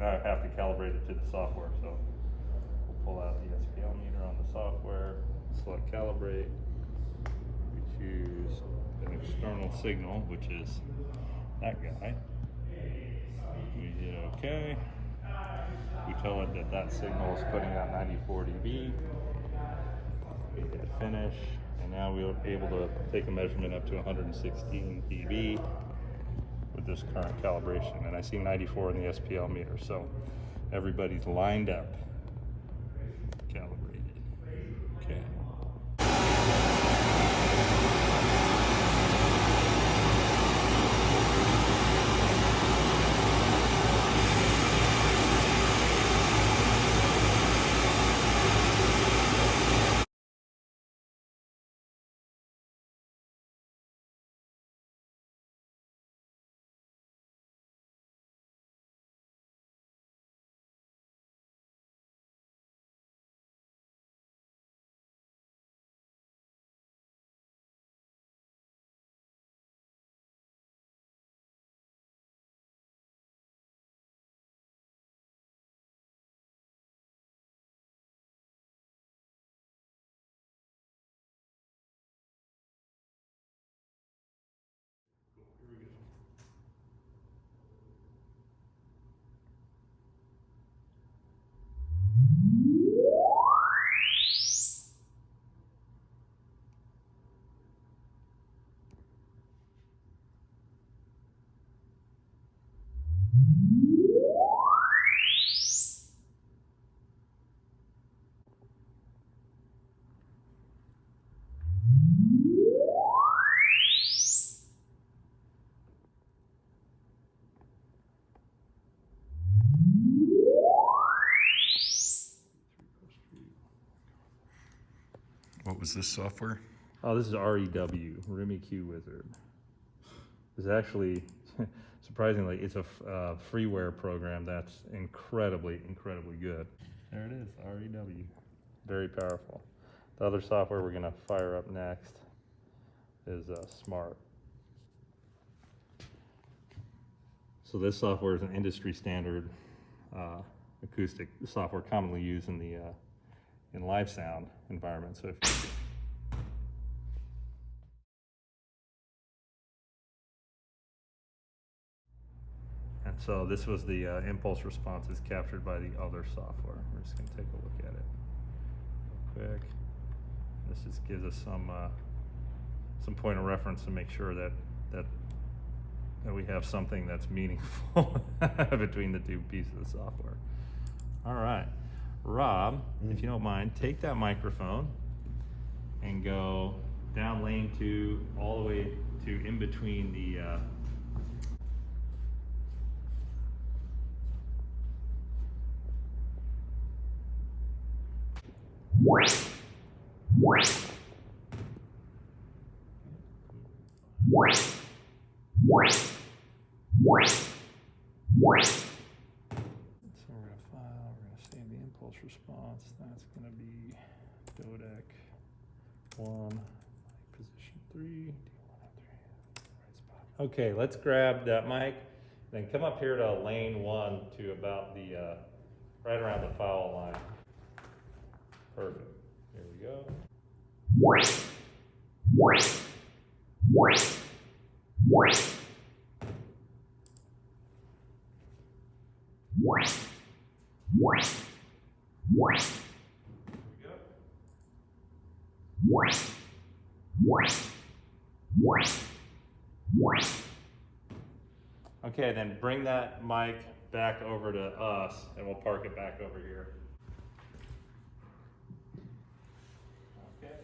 I have to calibrate it to the software. So we'll pull out the SPL meter on the software, select calibrate. We choose an external signal, which is that guy. We hit OK. We tell it that that signal is putting out 94 dB. We hit finish, and now we're able to take a measurement up to 116 dB with this current calibration. And I see 94 in the SPL meter, so everybody's lined up, calibrated. Okay. What was this software? Oh, this is REW, RemiQ Wizard. It's actually, surprisingly, it's a freeware program that's incredibly good. There it is, REW. Very powerful. The other software we're gonna fire up next is Smart. So this software is an industry standard acoustic software commonly used in the in live sound environment. So if you and so this was the impulse responses captured by the other software. We're just going to take a look at it real quick. This just gives us some point of reference to make sure that we have something that's meaningful between the two pieces of software. All right, Rob, if you don't mind, take that microphone and go down lane 2 all the way to in between the So we're going to file, we're going to save the impulse response. That's going to be codec 1, position 3, D1 and 3, right spot. Okay, let's grab that mic, then come up here to lane 1 to about the, right around the foul line. Perfect. Here we go. Okay, then bring that mic back over to us and we'll park it back over here. Okay.